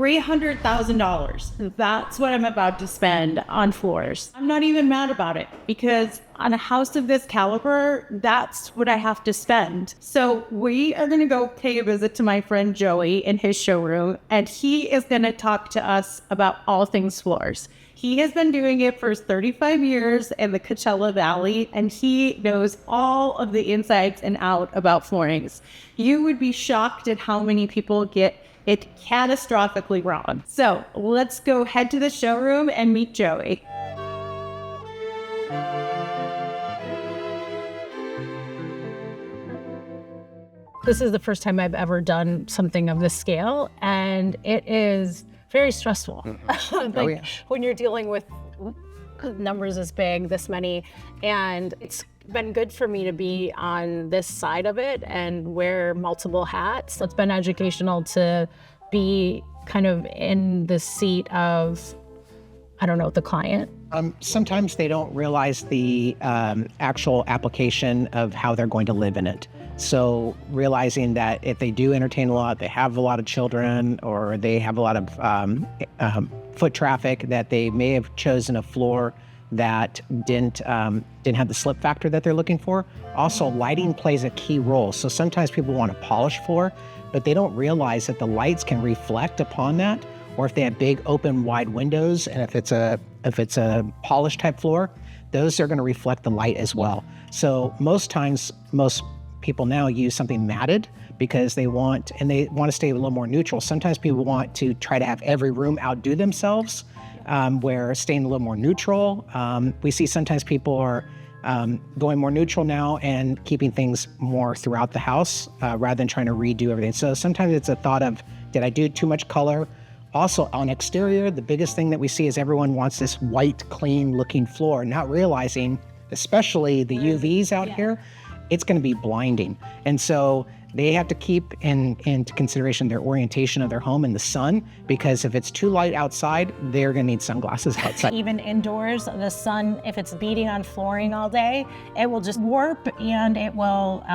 $300,000. That's what I'm about to spend on floors. I'm not even mad about it because on a house of this caliber, that's what I have to spend. So we are going to go pay a visit to my friend Joey in his showroom, and he is going to talk to us about all things floors. He has been doing it for 35 years in the Coachella Valley, and he knows all of the insides and out about floorings. You would be shocked at how many people get it catastrophically wrong. So let's go head to the showroom and meet Joey. This is the first time I've ever done something of this scale, and it is very stressful. Mm-hmm. When you're dealing with numbers this big, this many, and it's been good for me to be on this side of it and wear multiple hats. It's been educational to be kind of in the seat of, I don't know, the client. Sometimes they don't realize the actual application of how they're going to live in it. So realizing that if they do entertain a lot, they have a lot of children, or they have a lot of foot traffic, that they may have chosen a floor that didn't have the slip factor that they're looking for. Also, lighting plays a key role. So sometimes people want a polished floor, but they don't realize that the lights can reflect upon that. Or if they have big open wide windows, and if it's a polished type floor, those are going to reflect the light as well. So most times, most people now use something matted because they want to stay a little more neutral. Sometimes people want to try to have every room outdo themselves, where staying a little more neutral. We see sometimes people are going more neutral now and keeping things more throughout the house rather than trying to redo everything. So sometimes it's a thought of, did I do too much color? Also on exterior, the biggest thing that we see is everyone wants this white, clean looking floor, not realizing, especially the UVs out here, it's going to be blinding. And so they have to keep into consideration their orientation of their home in the sun, because if it's too light outside, they're going to need sunglasses outside. Even indoors, the sun, if it's beating on flooring all day, it will just warp and it will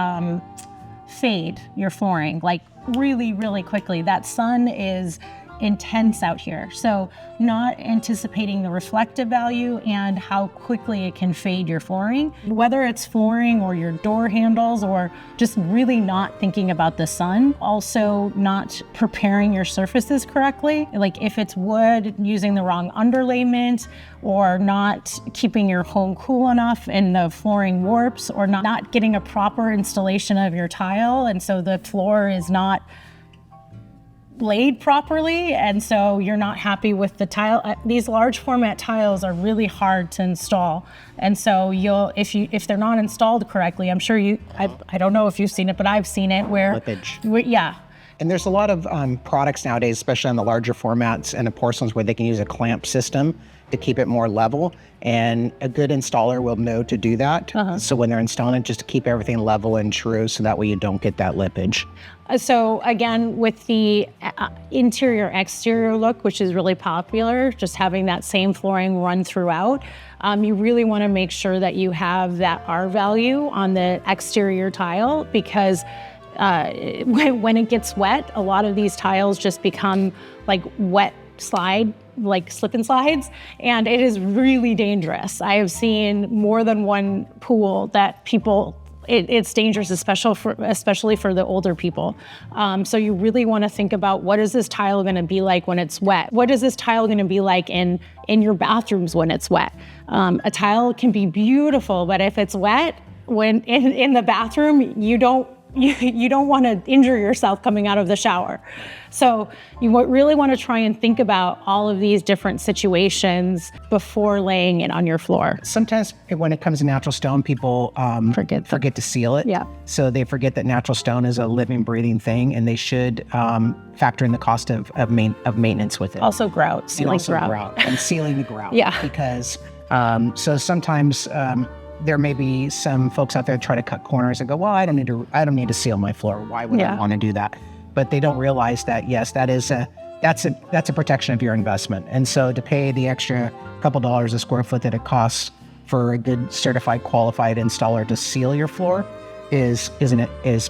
fade your flooring like really, really quickly. That sun is intense out here. So not anticipating the reflective value and how quickly it can fade your flooring, whether it's flooring or your door handles, or just really not thinking about the sun. Also not preparing your surfaces correctly. Like if it's wood, using the wrong underlayment, or not keeping your home cool enough and the flooring warps, or not getting a proper installation of your tile. And so the floor is not laid properly, and so you're not happy with the tile. These large format tiles are really hard to install, and so if they're not installed correctly, I'm sure I don't know if you've seen it, but I've seen it where slippage. Yeah. And there's a lot of products nowadays, especially on the larger formats and the porcelains, where they can use a clamp system to keep it more level. And a good installer will know to do that. So when they're installing it, just to keep everything level and true, so that way you don't get that lippage. So again, with the interior exterior look, which is really popular, just having that same flooring run throughout, you really want to make sure that you have that R value on the exterior tile, because when it gets wet, a lot of these tiles just become like wet slide, like slip and slides, and it is really dangerous. I have seen more than one pool that it's dangerous, especially for the older people. So you really want to think about, what is this tile going to be like when it's wet? What is this tile going to be like in your bathrooms when it's wet? A tile can be beautiful, but if it's wet, when in the bathroom, you don't want to injure yourself coming out of the shower. So you really want to try and think about all of these different situations before laying it on your floor. Sometimes when it comes to natural stone, people forget to seal it. Yeah. So they forget that natural stone is a living, breathing thing, and they should factor in the cost of maintenance with it. Also grout, sealing grout. And sealing the grout. Yeah. Because so sometimes there may be some folks out there try to cut corners and go, well, I don't need to seal my floor. Why would I want to do that? But they don't realize that, yes, that's a protection of your investment. And so to pay the extra couple dollars a square foot that it costs for a good certified qualified installer to seal your floor is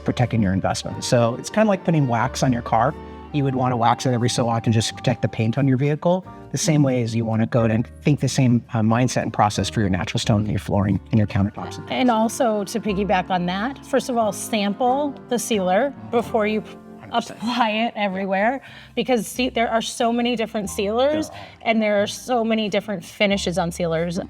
protecting your investment. So it's kind of like putting wax on your car. you would want to wax it every so often just to protect the paint on your vehicle. The same way as you want to go and think the same mindset and process for your natural stone and your flooring and your countertops. And also to piggyback on that, first of all, sample the sealer before you 100%. Apply it everywhere, because there are so many different sealers and there are so many different finishes on sealers.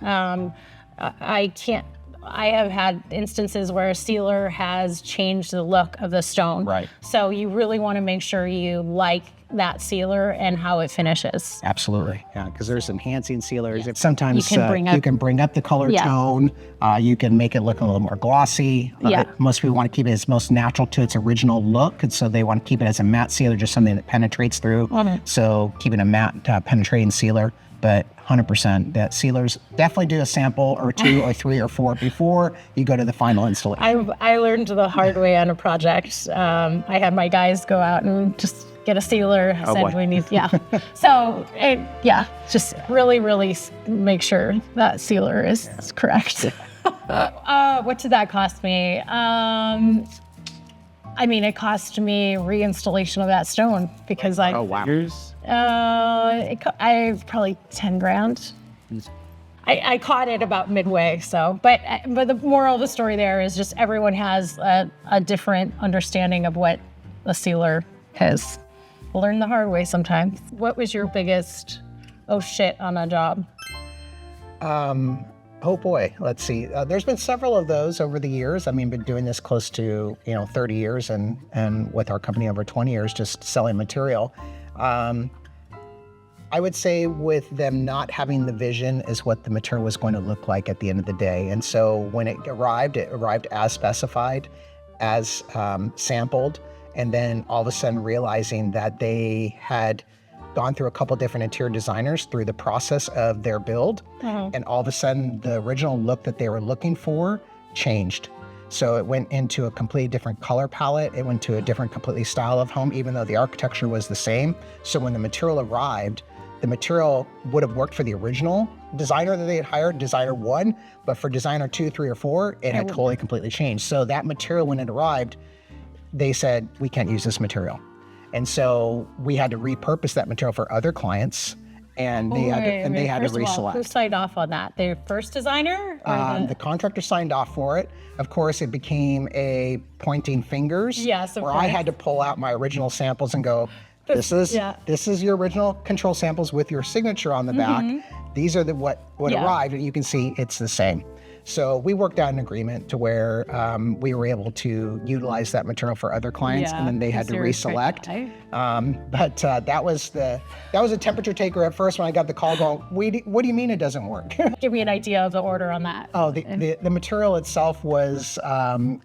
I have had instances where a sealer has changed the look of the stone. Right. So you really want to make sure you like that sealer and how it finishes. Absolutely. Yeah, because there's enhancing sealers. Yeah. Sometimes you can bring up the color tone. You can make it look a little more glossy. Most people want to keep it as most natural to its original look. And so they want to keep it as a matte sealer, just something that penetrates through. So keeping a matte penetrating sealer. But 100%, that sealers definitely do a sample or 2 or 3 or 4 before you go to the final installation. I learned the hard way on a project. I had my guys go out and just get a sealer. I said we need, So, just really make sure that sealer is correct. What did that cost me? It cost me reinstallation of that stone because I probably 10 grand. I caught it about midway. So, but the moral of the story there is just everyone has a different understanding of what a sealer is. Learn the hard way sometimes. What was your biggest oh shit on a job? Oh boy, let's see. There's been several of those over the years. Been doing this close to 30 years, and with our company over 20 years, just selling material. I would say with them not having the vision is what the material was going to look like at the end of the day. And so when it arrived as specified, as sampled, and then all of a sudden realizing that they had gone through a couple different interior designers through the process of their build, and all of a sudden the original look that they were looking for changed. So it went into a completely different color palette. It went to a different completely style of home, even though the architecture was the same. So when the material arrived, the material would have worked for the original designer that they had hired, designer 1, but for designer 2, 3, or 4, it had totally completely changed. So that material, when it arrived, they said, we can't use this material. And so we had to repurpose that material for other clients, and they had to reselect. Who signed off on that? The first designer? The contractor signed off for it. Of course, it became a pointing fingers. Yes, of where course. I had to pull out my original samples and go, this is your original control samples with your signature on the back. These are what arrived, and you can see it's the same. So we worked out an agreement to where we were able to utilize that material for other clients, and then they had to reselect. But that was a temperature taker at first when I got the call going, what do you mean it doesn't work? Give me an idea of the order on that. Oh, the material itself was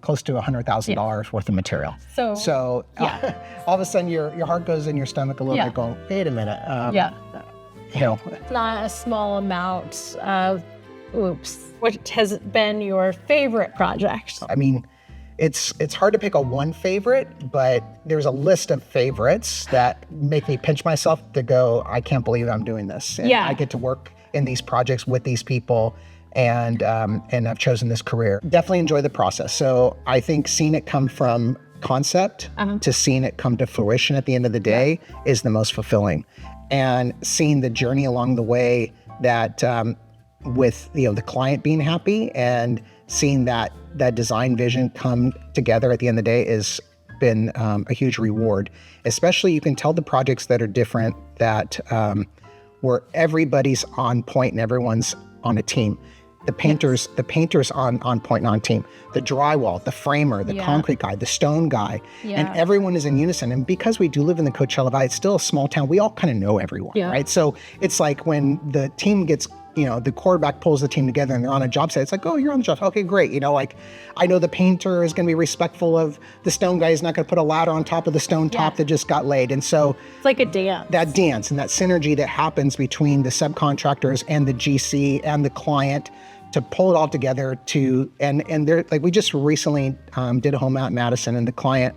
close to $100,000 worth of material. So all of a sudden your heart goes in your stomach a little bit going, wait a minute. It's not a small amount of oops. What has been your favorite project? It's hard to pick a one favorite, but there's a list of favorites that make me pinch myself to go, I can't believe I'm doing this. And I get to work in these projects with these people, and I've chosen this career. Definitely enjoy the process. So I think seeing it come from concept to seeing it come to fruition at the end of the day is the most fulfilling. And seeing the journey along the way that with the client being happy and seeing that design vision come together at the end of the day has been a huge reward. Especially you can tell the projects that are different, that where everybody's on point and everyone's on a team. The painters on point and on team. The drywall, the framer, the concrete guy, the stone guy, and everyone is in unison. And because we do live in the Coachella Valley, it's still a small town. We all kind of know everyone, right? So it's like when the team gets, the quarterback pulls the team together and they're on a job site. It's like, oh, you're on the job. Okay, great. I know the painter is going to be respectful of the stone guy. He's not going to put a ladder on top of the stone top that just got laid. And so it's like a dance. That dance and that synergy that happens between the subcontractors and the GC and the client to pull it all together and they're like, we just recently did a home out in Madison, and the client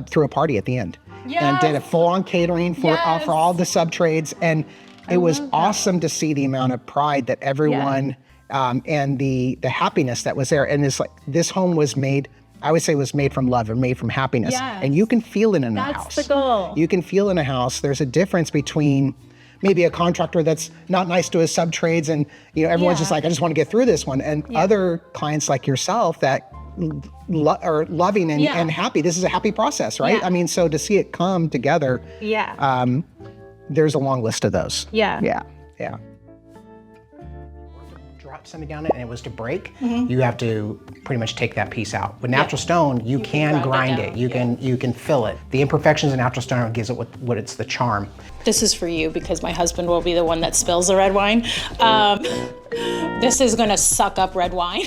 threw a party at the end and did a full-on catering for all the sub-trades. And it was awesome to see the amount of pride that everyone and the happiness that was there. And it's like, this home was made I would say was made from love or made from happiness. Yes. And you can feel it in a That's house. the goal. You can feel in a house. There's a difference between maybe a contractor that's not nice to his sub-trades and, everyone's just like, I just want to get through this one. And other clients like yourself that are loving and happy. This is a happy process, right? Yeah. I mean, so to see it come together, there's a long list of those. Yeah. Yeah. Drop something down it and it was to break, you have to pretty much take that piece out. With natural stone, you can grind it. You can fill it. The imperfections in natural stone gives it what it's the charm. This is for you because my husband will be the one that spills the red wine. This is gonna suck up red wine.